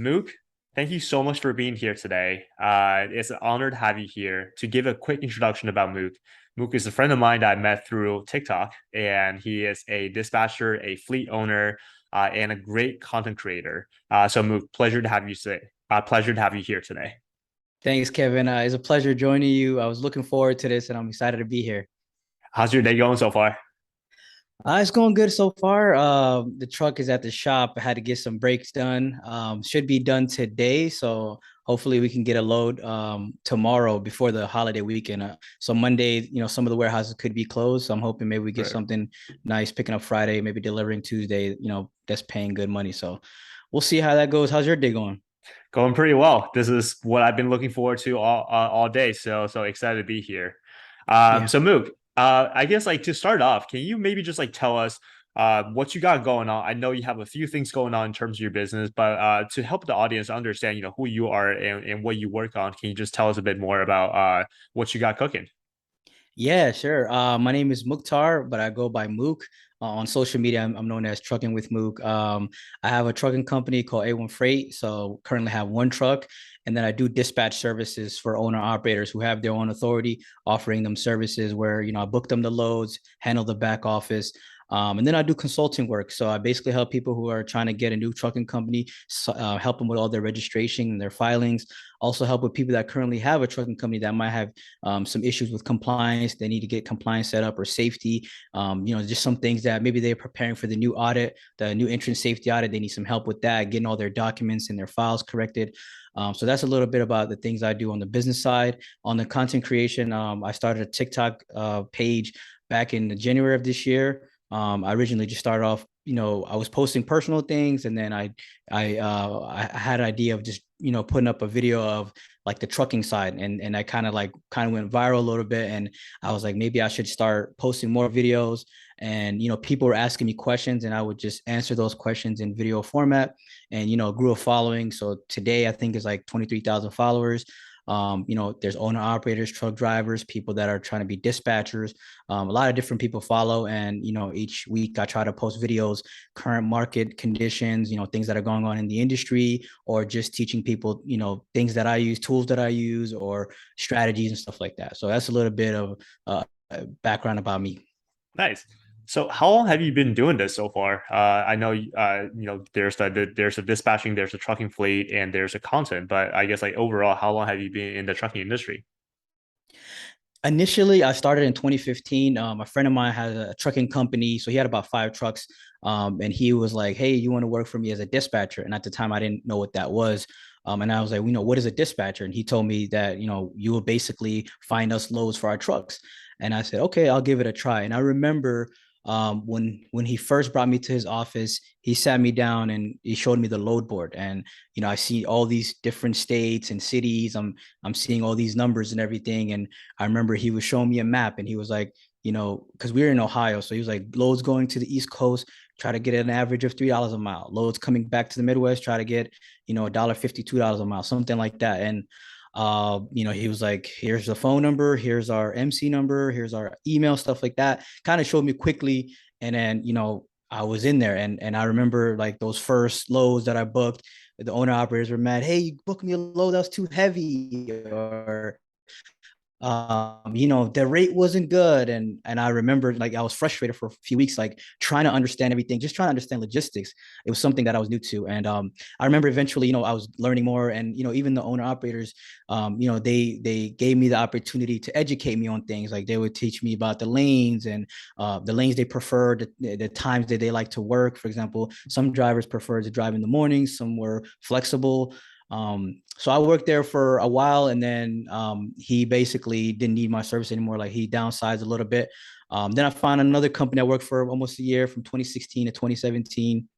Mook, thank you so much for being here today. It's an honor to have you here. To give a quick introduction about Mook, Mook is a friend of mine that I met through TikTok, and he is a dispatcher, a fleet owner, and a great content creator. So Mook, pleasure to have you today. Pleasure to have you here today. Thanks, Kevin. It's a pleasure joining you. I was looking forward to this and I'm excited to be here. How's your day going so far? It's going good so far. The truck is at the shop. I had to get some brakes done. Should be done today. So hopefully we can get a load tomorrow before the holiday weekend. So Monday, some of the warehouses could be closed. So I'm hoping maybe we get Right. something nice picking up Friday, maybe delivering Tuesday, that's paying good money. So we'll see how that goes. How's your day going? Going pretty well. This is what I've been looking forward to all day. So excited to be here. Yeah. So Mook, I guess like to start off, can you maybe just like tell us what you got going on? I know you have a few things going on in terms of your business, but to help the audience understand, who you are and what you work on, can you just tell us a bit more about what you got cooking? Yeah, sure. My name is Muktar, but I go by Mook. On social media, I'm known as Trucking with Mook. I have a trucking company called A1 Freight. So currently have one truck, and then I do dispatch services for owner operators who have their own authority, offering them services where I book them the loads, handle the back office. And then I do consulting work. So I basically help people who are trying to get a new trucking company, help them with all their registration and their filings. Also help with people that currently have a trucking company that might have some issues with compliance. They need to get compliance set up or safety. Just some things that maybe they're preparing for the new audit, the new entrance safety audit. They need some help with that, getting all their documents and their files corrected. So that's a little bit about the things I do on the business side. On the content creation, I started a TikTok page back in January of this year. I originally just started off, I was posting personal things, and then I had an idea of just putting up a video of like the trucking side, and I kind of went viral a little bit, and I was like, maybe I should start posting more videos. And people were asking me questions, and I would just answer those questions in video format, and grew a following. So today I think it's like 23,000 followers. There's owner operators, truck drivers, people that are trying to be dispatchers. A lot of different people follow, and each week I try to post videos, current market conditions, things that are going on in the industry, or just teaching people, things that I use, tools that I use, or strategies and stuff like that. So that's a little bit of background about me. Nice. So how long have you been doing this so far? I know there's a dispatching, there's a trucking fleet, and there's a content, but I guess like overall, how long have you been in the trucking industry? Initially, I started in 2015. A friend of mine had a trucking company, so he had about 5 trucks. And he was like, "Hey, you want to work for me as a dispatcher?" And at the time, I didn't know what that was. And I was like, "What is a dispatcher?" And he told me that you will basically find us loads for our trucks. And I said, "Okay, I'll give it a try." And I remember when he first brought me to his office, he sat me down and he showed me the load board. And I see all these different states and cities. I'm seeing all these numbers and everything. And I remember he was showing me a map, and he was like, because we were in Ohio. So he was like, loads going to the East Coast, try to get an average of $3 a mile. Loads coming back to the Midwest, try to get, $1.50, $2 a mile, something like that. And he was like, here's the phone number, here's our MC number, here's our email, stuff like that. Kind of showed me quickly. And then, I was in there, and I remember like those first loads that I booked, the owner operators were mad. Hey, you booked me a load that's too heavy, or the rate wasn't good. And I remember like I was frustrated for a few weeks, like trying to understand everything, just trying to understand logistics. It was something that I was new to. And I remember eventually, I was learning more. And even the owner operators, they gave me the opportunity to educate me on things. Like they would teach me about the lanes, and the lanes they prefer, the times that they like to work. For example, some drivers prefer to drive in the morning, some were flexible. So I worked there for a while, and then he basically didn't need my service anymore. Like he downsized a little bit. Then I found another company I worked for almost a year, from 2016 to 2017,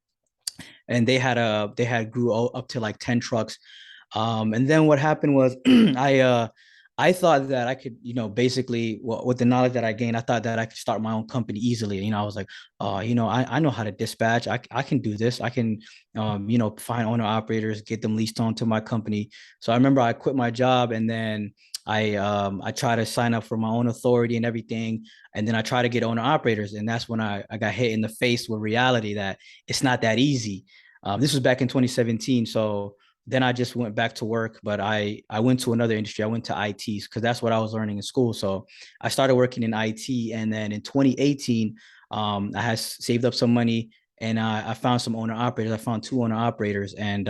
and they had grew up to like 10 trucks. And then what happened was I thought that I could, basically, with the knowledge that I gained, I thought that I could start my own company easily. I was like, I know how to dispatch. I can do this. I can, find owner operators, get them leased onto my company. So I remember I quit my job, and then I tried to sign up for my own authority and everything. And then I tried to get owner operators. And that's when I got hit in the face with reality that it's not that easy. This was back in 2017. So then I just went back to work, but I went to another industry. I went to IT because that's what I was learning in school. So I started working in IT, and then in 2018, I had saved up some money, and I found some owner operators. I found two owner operators, and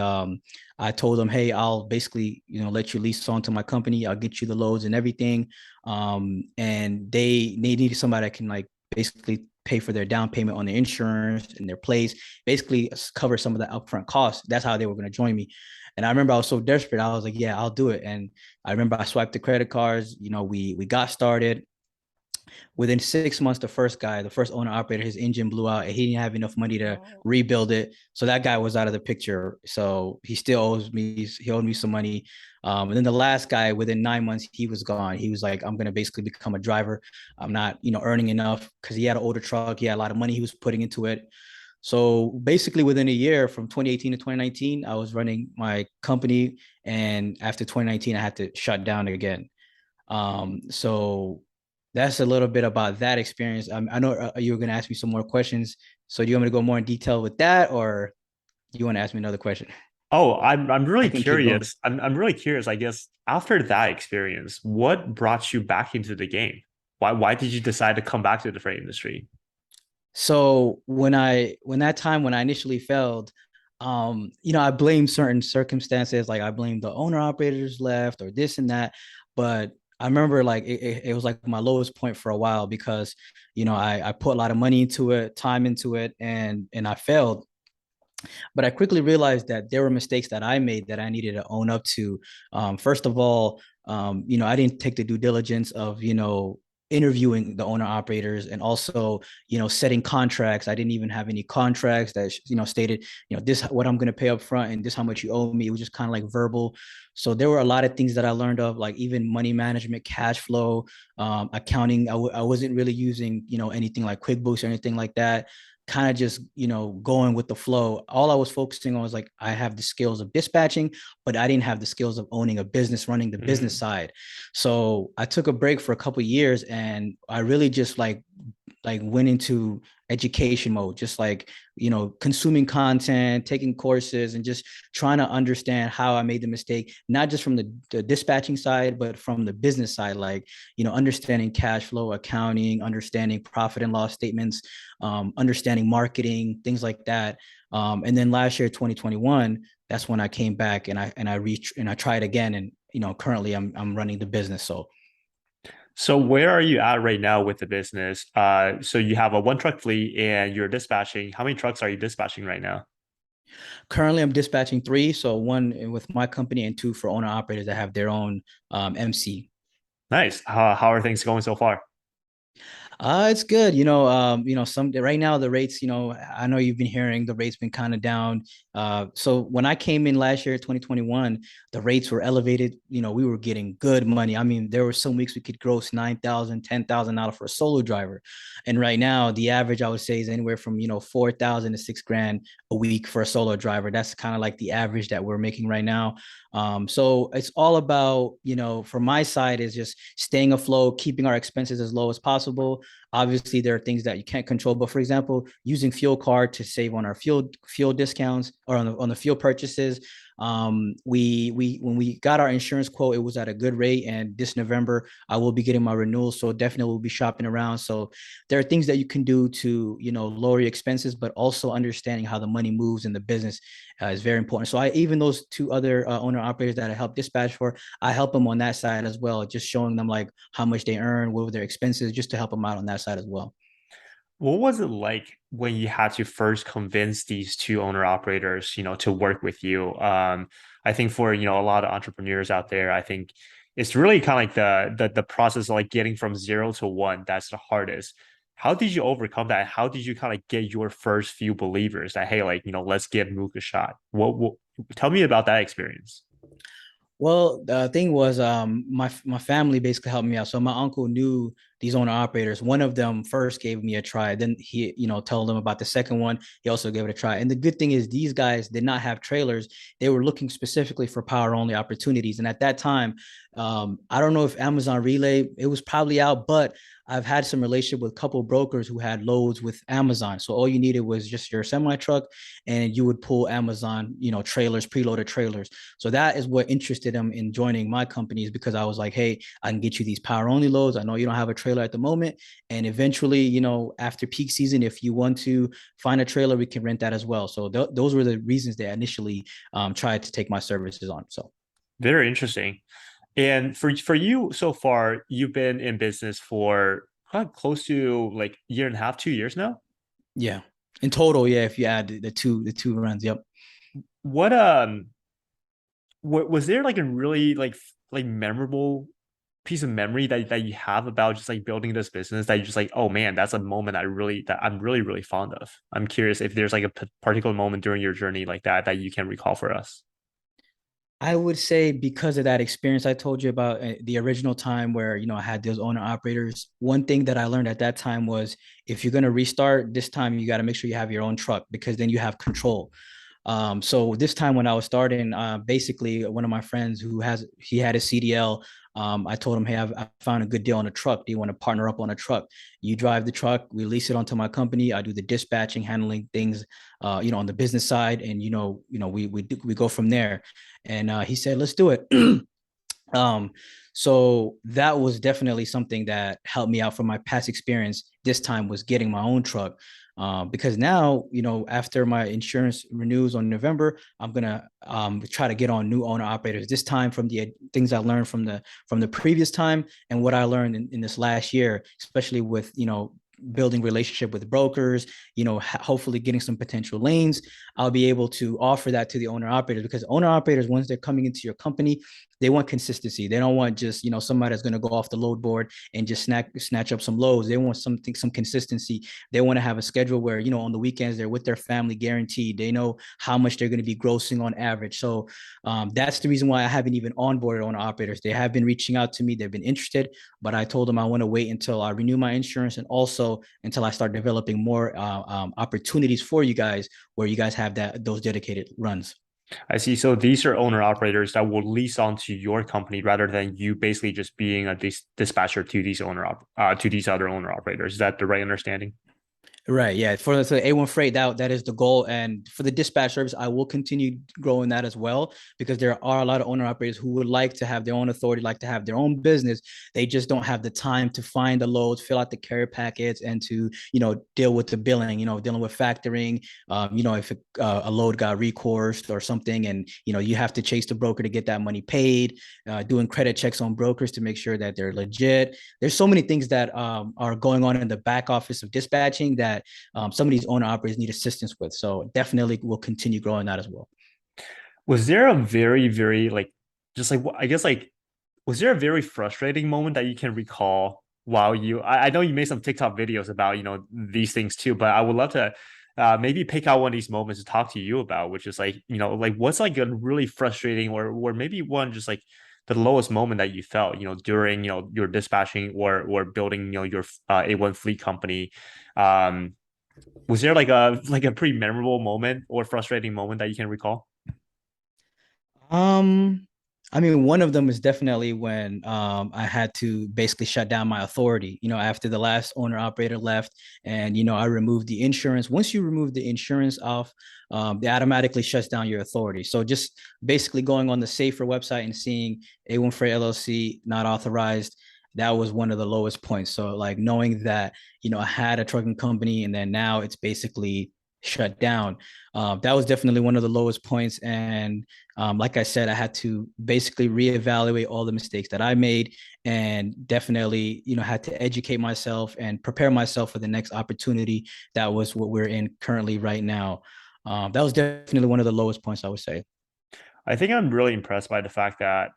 I told them, hey, I'll basically let you lease on to my company. I'll get you the loads and everything. And they needed somebody that can like basically pay for their down payment on the insurance and their place, basically cover some of the upfront costs. That's how they were going to join me. And I remember I was so desperate. I was like, yeah, I'll do it. And I remember I swiped the credit cards. We got started. Within 6 months, the first owner operator, his engine blew out, and he didn't have enough money to rebuild it. So that guy was out of the picture. So he still owes me. He owed me some money. And then the last guy, within 9 months, he was gone. He was like, "I'm gonna basically become a driver. I'm not, earning enough because he had an older truck. He had a lot of money he was putting into it." So basically, within a year, from 2018 to 2019, I was running my company, and after 2019, I had to shut down again. So that's a little bit about that experience. I know you were going to ask me some more questions. So do you want me to go more in detail with that, or you want to ask me another question? Oh, I'm I really can keep going. curious. I'm really curious. I guess after that experience, what brought you back into the game? Why did you decide to come back to the freight industry? So when I initially failed, I blamed certain circumstances, like I blamed the owner operators left or this and that. But I remember like it was like my lowest point for a while because I put a lot of money into it, time into it, and I failed. But I quickly realized that there were mistakes that I made that I needed to own up to. First of all, I didn't take the due diligence of, interviewing the owner operators, and also, setting contracts. I didn't even have any contracts that, stated, this what I'm going to pay up front and this how much you owe me. It was just kind of like verbal. So there were a lot of things that I learned of, like even money management, cash flow, accounting. I wasn't really using, anything like QuickBooks or anything like that, kind of just going with the flow. All I was focusing on was like I have the skills of dispatching, but I didn't have the skills of owning a business, running the business Mm. side. So I took a break for a couple of years, and I really just like went into education mode, just like consuming content, taking courses, and just trying to understand how I made the mistake, not just from the dispatching side but from the business side, like understanding cash flow, accounting, understanding profit and loss statements, understanding marketing, things like that. And then last year 2021, that's when I came back, and I reached and I tried again, and currently I'm running the business. So So where are you at right now with the business? So you have a one truck fleet and you're dispatching. How many trucks are you dispatching right now? currently I'm dispatching three, so one with my company and two for owner operators that have their own MC. Nice. How are things going so far? It's good. Some right now the rates, I know you've been hearing the rates been kind of down. So when I came in last year, 2021, the rates were elevated. We were getting good money. I mean, there were some weeks we could gross 9,000, $10,000 for a solo driver. And right now the average I would say is anywhere from, 4,000 to 6 grand a week for a solo driver. That's kind of like the average that we're making right now. So it's all about, from my side is just staying afloat, keeping our expenses as low as possible. Obviously, there are things that you can't control, but for example, using fuel card to save on our fuel discounts or on the fuel purchases. We when we got our insurance quote, it was at a good rate, and this November I will be getting my renewal, so definitely will be shopping around. So there are things that you can do to lower your expenses, but also understanding how the money moves in the business is very important. So I even those two other owner operators that I help dispatch for, I help them on that side as well, just showing them like how much they earn, what were their expenses, just to help them out on that side as well. What was it like when you had to first convince these two owner operators, to work with you? I think for, a lot of entrepreneurs out there, I think it's really kind of like the process of like getting from zero to one that's the hardest. How did you overcome that? How did you kind of get your first few believers that, hey, like, let's give Mook a shot? What tell me about that experience. Well, the thing was, my family basically helped me out. So my uncle knew these owner operators. One of them first gave me a try. Then he, told them about the second one. He also gave it a try. And the good thing is these guys did not have trailers. They were looking specifically for power only opportunities. And at that time, I don't know if Amazon Relay, it was probably out, but I've had some relationship with a couple of brokers who had loads with Amazon. So all you needed was just your semi truck and you would pull Amazon, trailers, preloaded trailers. So that is what interested them in joining my company is because I was like, hey, I can get you these power only loads. I know you don't have a trailer at the moment. And eventually, after peak season, if you want to find a trailer, we can rent that as well. So those were the reasons they initially tried to take my services on. So Very interesting. And for you so far, you've been in business for close to like year and a half, 2 years now. yeah, in total, yeah, if you add the two runs, yep. What was there like a really like memorable piece of memory that you have about just like building this business that you just like, oh man, that's a moment that I'm really fond of. I'm curious if there's like a particular moment during your journey like that you can recall for us. I would say because of that experience I told you about the original time where, I had those owner operators, one thing that I learned at that time was if you're going to restart this time, you got to make sure you have your own truck because then you have control. So this time when I was starting, basically one of my friends he had a CDL. I told him, hey, I found a good deal on a truck. Do you want to partner up on a truck? You drive the truck, we lease it onto my company. I do the dispatching, handling things, on the business side, and we go from there. And he said, let's do it. Um, so that was definitely something that helped me out from my past experience. This time was getting my own truck. Because now, after my insurance renews on November, I'm gonna try to get on new owner operators. This time from the things I learned from the previous time and what I learned in this last year, especially with building relationship with brokers, hopefully getting some potential lanes. I'll be able to offer that to the owner operators because owner operators, once they're coming into your company, they want consistency. They don't want just somebody that's going to go off the load board and just snatch up some loads. They want some consistency. They want to have a schedule where on the weekends they're with their family, guaranteed. They know how much they're going to be grossing on average. So that's the reason why I haven't even onboarded owner operators. They have been reaching out to me. They've been interested, but I told them I want to wait until I renew my insurance and also until I start developing more opportunities for you guys where you guys have those dedicated runs. I see. So these are owner operators that will lease onto your company rather than you basically just being a dispatcher to to these other owner operators. Is that the right understanding? Right. Yeah. For the A1 freight, that is the goal. And for the dispatch service, I will continue growing that as well because there are a lot of owner operators who would like to have their own authority, like to have their own business. They just don't have the time to find the loads, fill out the carrier packets, and to deal with the billing. Dealing with factoring. If a load got recourse or something, and you have to chase the broker to get that money paid. Doing credit checks on brokers to make sure that they're legit. There's so many things that are going on in the back office of dispatching that some of these owner operators need assistance with. So definitely we'll continue growing that as well. Was there a very like just like I guess like was there a very frustrating moment that you can recall while I know you made some TikTok videos about these things too, but I would love to maybe pick out one of these moments to talk to you about, which is like like what's like a really frustrating or maybe one just like the lowest moment that you felt during your dispatching or building your A1 fleet company. um was there like a pretty memorable moment or frustrating moment that you can recall? Um, I mean, one of them is definitely when I had to basically shut down my authority, after the last owner operator left and, I removed the insurance. Once you remove the insurance off, it automatically shuts down your authority. So just basically going on the Safer website and seeing A1 Freight LLC not authorized, that was one of the lowest points. So like knowing that, I had a trucking company and then now it's basically shut down. That was definitely one of the lowest points. And like I said, I had to basically reevaluate all the mistakes that I made and definitely, had to educate myself and prepare myself for the next opportunity. That was what we're in currently right now. That was definitely one of the lowest points, I would say. I think I'm really impressed by the fact that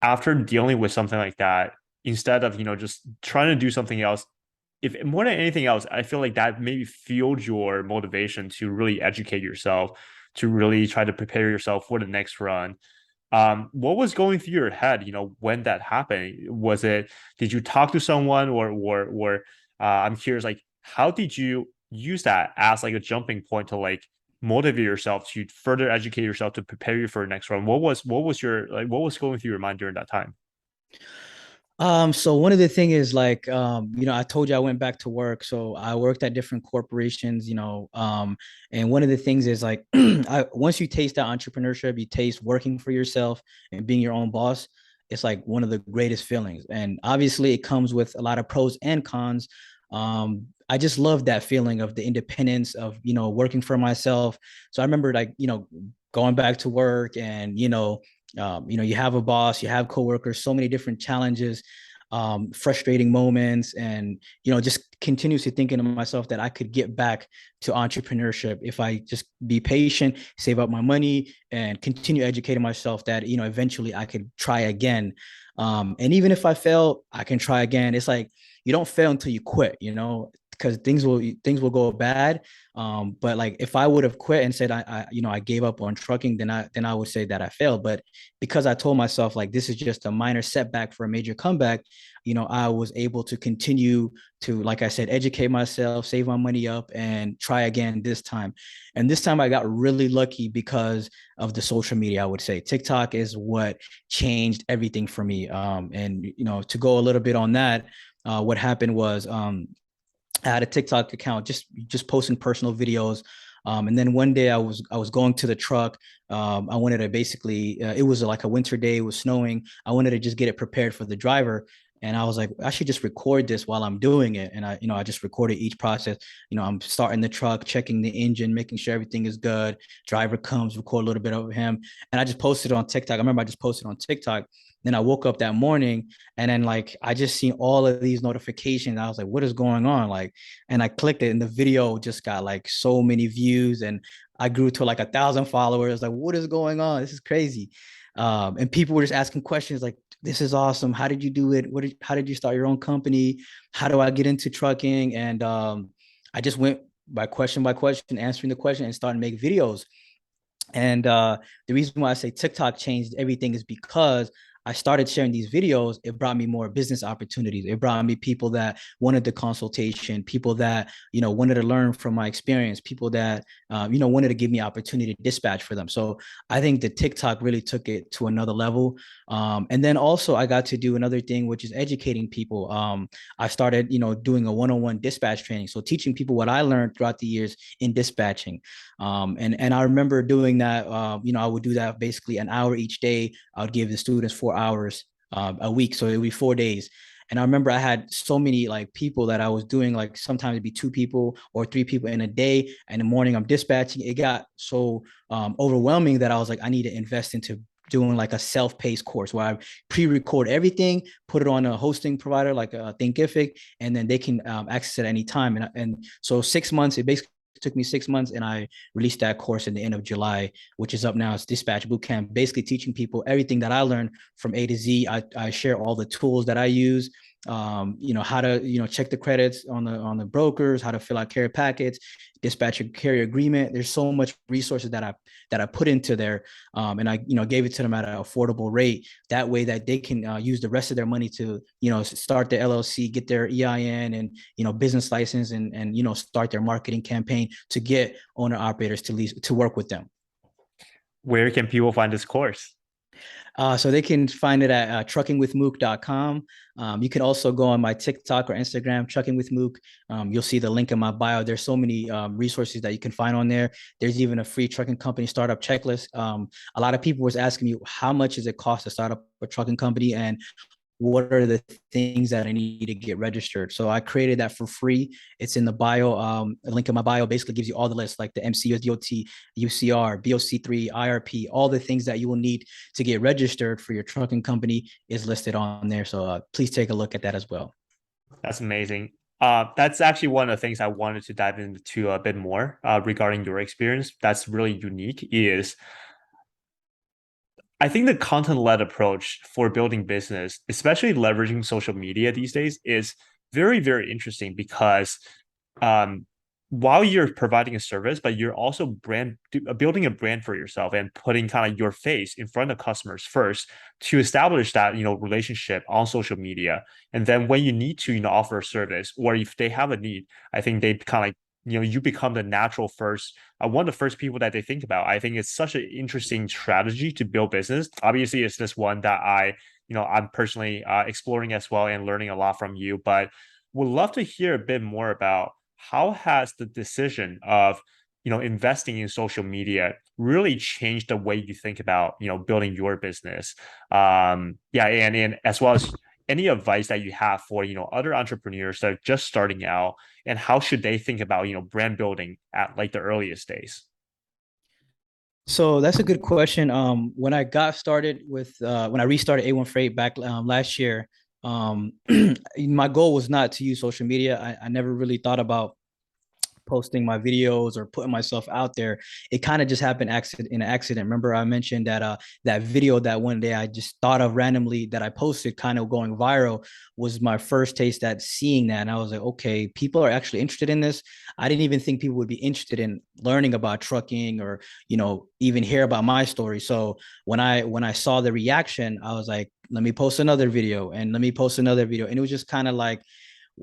after dealing with something like that, instead of just trying to do something else, if more than anything else, I feel like that maybe fueled your motivation to really educate yourself, to really try to prepare yourself for the next run. What was going through your head, when that happened? Did you talk to someone, or I'm curious, like, how did you use that as like a jumping point to like motivate yourself to further educate yourself to prepare you for the next run? What was going through your mind during that time? So one of the thing is like, I told you I went back to work. So I worked at different corporations, and one of the things is like, once you taste that entrepreneurship, you taste working for yourself and being your own boss. It's like one of the greatest feelings. And obviously it comes with a lot of pros and cons. I just love that feeling of the independence of, working for myself. So I remember like, going back to work and, you have a boss, you have coworkers, so many different challenges, frustrating moments, and just continuously thinking to myself that I could get back to entrepreneurship if I just be patient, save up my money, and continue educating myself. That eventually I could try again, and even if I fail, I can try again. It's like you don't fail until you quit, because things will go bad. But like if I would have quit and said I gave up on trucking, then I would say that I failed. But because I told myself like this is just a minor setback for a major comeback, I was able to continue to, like I said, educate myself, save my money up, and try again this time. And this time I got really lucky because of the social media. I would say TikTok is what changed everything for me. And to go a little bit on that, what happened was I had a TikTok account, just posting personal videos. And then one day I was going to the truck. I wanted to basically it was like a winter day, it was snowing. I wanted to just get it prepared for the driver. And I was like, I should just record this while I'm doing it. And I just recorded each process. I'm starting the truck, checking the engine, making sure everything is good. Driver comes, record a little bit of him. And I just posted on TikTok. I remember I just posted on TikTok. Then I woke up that morning and then like I just seen all of these notifications. I was like, what is going on? Like, and I clicked it and the video just got like so many views and I grew to like 1,000 followers. Like, what is going on? This is crazy. And people were just asking questions like, this is awesome. How did you do it? How did you start your own company? How do I get into trucking? And I just went by question, answering the question and started making videos. And the reason why I say TikTok changed everything is because I started sharing these videos. It brought me more business opportunities. It brought me people that wanted the consultation, people that wanted to learn from my experience, people that wanted to give me opportunity to dispatch for them. So I think the TikTok really took it to another level. And then also I got to do another thing, which is educating people. I started doing a one-on-one dispatch training, so teaching people what I learned throughout the years in dispatching. And I remember doing that. I would do that basically an hour each day. I would give the students 4 hours a week, so it would be 4 days. And I remember I had so many like people that I was doing, like sometimes it'd be 2 people or 3 people in a day. And in the morning I'm dispatching. It got so overwhelming that I was like, I need to invest into doing like a self-paced course where I pre-record everything, put it on a hosting provider like a Thinkific, and then they can access it at any time. And so 6 months, it basically took me 6 months, and I released that course in the end of July, which is up now. It's Dispatch Bootcamp, basically teaching people everything that I learned from A to Z. I share all the tools that I use, how to check the credits on the brokers, how to fill out carrier packets, dispatch a carrier agreement. There's so much resources that I put into there, and I gave it to them at an affordable rate. That way that they can use the rest of their money to start their LLC, get their EIN and business license, and start their marketing campaign to get owner operators to work with them. Where can people find this course? So they can find it at truckingwithmook.com. You can also go on my TikTok or Instagram, Trucking with Mook. You'll see the link in my bio. There's so many resources that you can find on there. There's even a free trucking company startup checklist. A lot of people was asking me, how much does it cost to start up a trucking company? And what are the things that I need to get registered? So I created that for free. It's in the bio. A link in my bio basically gives you all the lists, like the MCUSDOT, UCR, BOC3, IRP, all the things that you will need to get registered for your trucking company is listed on there. So please take a look at that as well. That's amazing. That's actually one of the things I wanted to dive into a bit more regarding your experience. That's really unique. Is I think the content-led approach for building business, especially leveraging social media these days, is very, very interesting because um, while you're providing a service, but you're also building a brand for yourself and putting kind of your face in front of customers first to establish that relationship on social media. And then when you need to offer a service or if they have a need, I think they kind of you become the natural first one of the first people that they think about. I think it's such an interesting strategy to build business. Obviously, it's this one that I'm personally exploring as well and learning a lot from you, but would love to hear a bit more about how has the decision of investing in social media really changed the way you think about building your business. Yeah, and as well as any advice that you have for other entrepreneurs that are just starting out, and how should they think about brand building at like the earliest days. So that's a good question. When I got started with when I restarted A1 Freight back last year, my goal was not to use social media. I never really thought about posting my videos or putting myself out there. It kind of just happened in an accident. Remember, I mentioned that that video that one day I just thought of randomly that I posted, kind of going viral, was my first taste at seeing that. And I was like, okay, people are actually interested in this. I didn't even think people would be interested in learning about trucking or even hear about my story. So when I saw the reaction, I was like, let me post another video and let me post another video, and it was just kind of like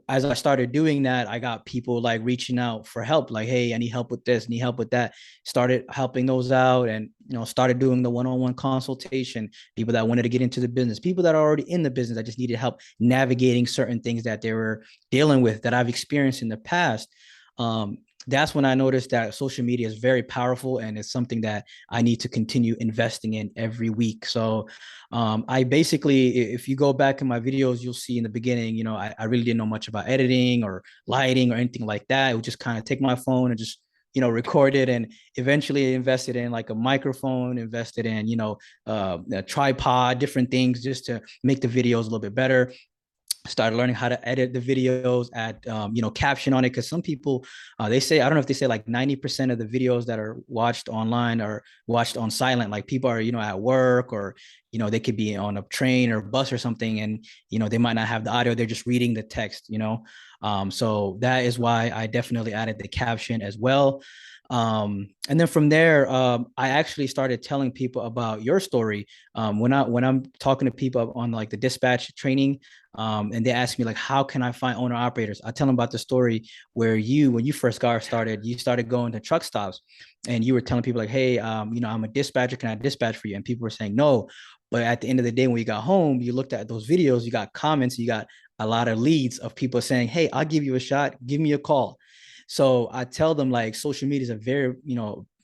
as I started doing that, I got people like reaching out for help, like, hey, I need help with this, need help with that. Started helping those out and started doing the one-on-one consultation, people that wanted to get into the business, people that are already in the business that just needed help navigating certain things that they were dealing with that I've experienced in the past. That's when I noticed that social media is very powerful and it's something that I need to continue investing in every week. So I basically, if you go back in my videos, you'll see in the beginning, I really didn't know much about editing or lighting or anything like that. It would just kind of take my phone and just record it, and eventually invested in like a microphone, invested in a tripod, different things just to make the videos a little bit better. Started learning how to edit the videos, add caption on it, because some people they say, I don't know if they say like 90% of the videos that are watched online are watched on silent, like people are at work, or they could be on a train or bus or something, and they might not have the audio, they're just reading the text. So that is why I definitely added the caption as well. And then from there, I actually started telling people about your story. When I'm talking to people on like the dispatch training, and they ask me like, how can I find owner operators? I tell them about the story where when you first got started, you started going to truck stops, and you were telling people like, hey, I'm a dispatcher. Can I dispatch for you? And people were saying no. But at the end of the day, when you got home, you looked at those videos, you got comments, you got a lot of leads of people saying, hey, I'll give you a shot. Give me a call. So I tell them like social media is a very,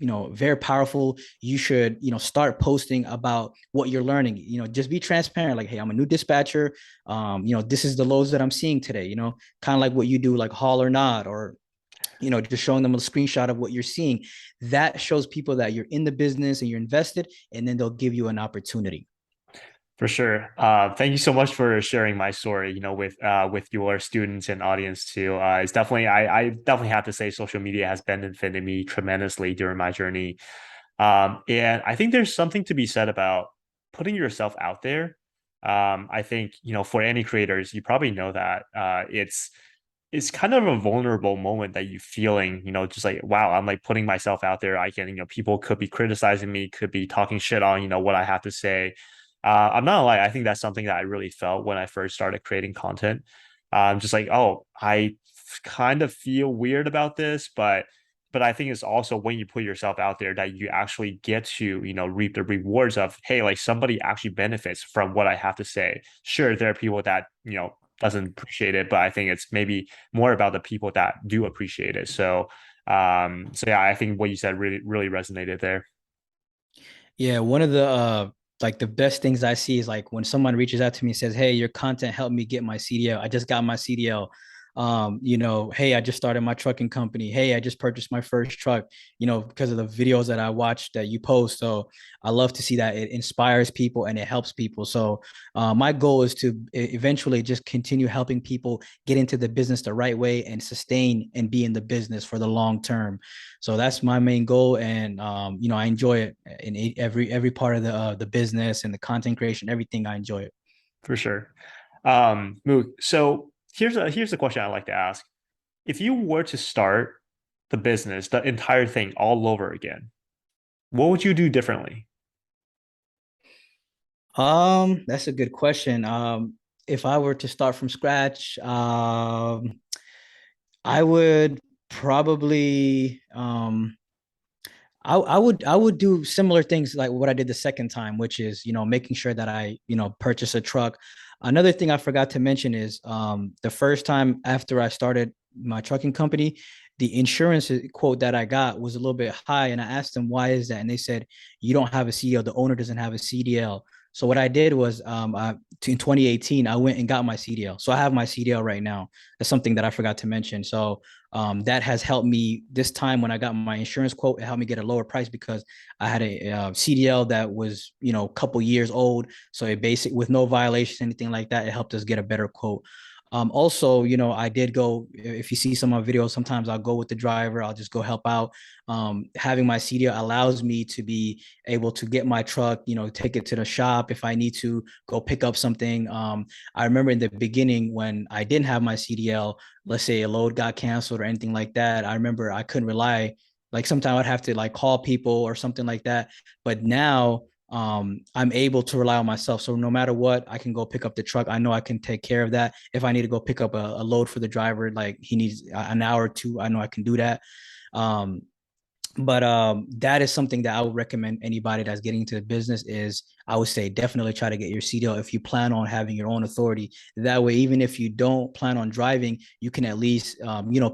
very powerful. You should, start posting about what you're learning. Just be transparent. Like, hey, I'm a new dispatcher. This is the loads that I'm seeing today. Kind of like what you do, like haul or not, or just showing them a screenshot of what you're seeing. That shows people that you're in the business and you're invested, and then they'll give you an opportunity. For sure. Thank you so much for sharing my story, with your students and audience too. It's definitely I definitely have to say social media has benefited me tremendously during my journey. And I think there's something to be said about putting yourself out there. I think, for any creators, you probably know that it's kind of a vulnerable moment that you feeling, just like, wow, I'm like putting myself out there. I can, people could be criticizing me, could be talking shit on, what I have to say. I'm not gonna lie, I think that's something that I really felt when I first started creating content. Just like, oh, I kind of feel weird about this, but I think it's also when you put yourself out there that you actually get to, reap the rewards of, hey, like somebody actually benefits from what I have to say. Sure, there are people that, doesn't appreciate it, but I think it's maybe more about the people that do appreciate it. So yeah, I think what you said really, really resonated there. Yeah, one of the like the best things I see is like when someone reaches out to me and says, "Hey, your content helped me get my CDL. I just got my CDL. Hey, I just started my trucking company. Hey, I just purchased my first truck, because of the videos that I watched that you post." So I love to see that it inspires people and it helps people. So my goal is to eventually just continue helping people get into the business the right way and sustain and be in the business for the long term. So that's my main goal, and I enjoy it in every part of the business and the content creation, everything. I enjoy it. For sure. Mook, so here's a question I like to ask. If you were to start the business, the entire thing all over again, what would you do differently? That's a good question. If I were to start from scratch, I would probably I would do similar things like what I did the second time, which is making sure that I purchase a truck. Another thing I forgot to mention is the first time after I started my trucking company, the insurance quote that I got was a little bit high, and I asked them why is that, and they said you don't have a CDL, the owner doesn't have a CDL. So what I did was in 2018 I went and got my CDL, so I have my CDL right now. That's something that I forgot to mention. So that has helped me this time when I got my insurance quote. It helped me get a lower price because I had a CDL that was, a couple years old. So it basic with no violations, anything like that. It helped us get a better quote. Also, I did go, if you see some of my videos, sometimes I'll go with the driver, I'll just go help out. Having my CDL allows me to be able to get my truck, take it to the shop if I need to go pick up something. I remember in the beginning when I didn't have my CDL, let's say a load got canceled or anything like that. I remember I couldn't rely, like sometimes I'd have to like call people or something like that. But now I'm able to rely on myself. So no matter what, I can go pick up the truck. I know I can take care of that. If I need to go pick up a load for the driver, like he needs an hour or two, I know I can do that. Um, but that is something that I would recommend anybody that's getting into the business is I would say definitely try to get your CDL if you plan on having your own authority. That way, even if you don't plan on driving, you can at least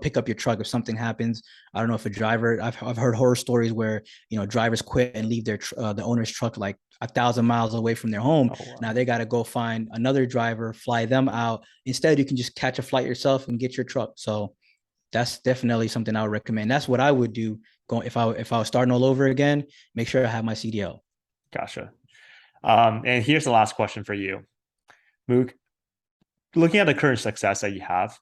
pick up your truck if something happens. I don't know if a driver. I've heard horror stories where drivers quit and leave the owner's truck like 1,000 miles away from their home. Oh, wow. Now they got to go find another driver, fly them out. Instead, you can just catch a flight yourself and get your truck. So that's definitely something I would recommend. That's what I would do going if I was starting all over again. Make sure I have my CDL. Gotcha. And here's the last question for you, Mook. Looking at the current success that you have,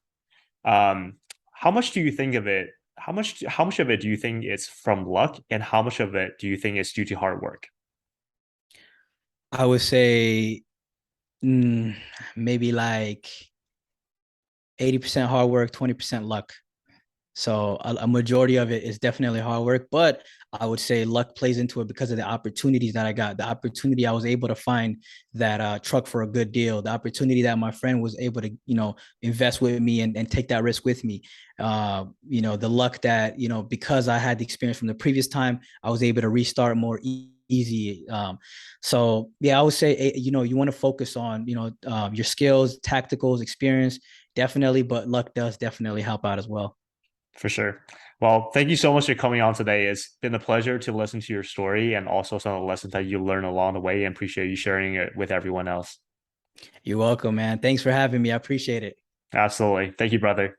um, how much do you think of it? How much of it do you think is from luck, and how much of it do you think is due to hard work? I would say maybe like 80% hard work, 20% luck. So a majority of it is definitely hard work, but I would say luck plays into it because of the opportunities that I got. The opportunity I was able to find that truck for a good deal. The opportunity that my friend was able to, invest with me and take that risk with me. The luck that, because I had the experience from the previous time, I was able to restart more easy. So yeah, I would say, you want to focus on, your skills, tacticals, experience, definitely, but luck does definitely help out as well. For sure. Well, thank you so much for coming on today. It's been a pleasure to listen to your story and also some of the lessons that you learned along the way, and appreciate you sharing it with everyone else. You're welcome, man. Thanks for having me. I appreciate it. Absolutely. Thank you, brother.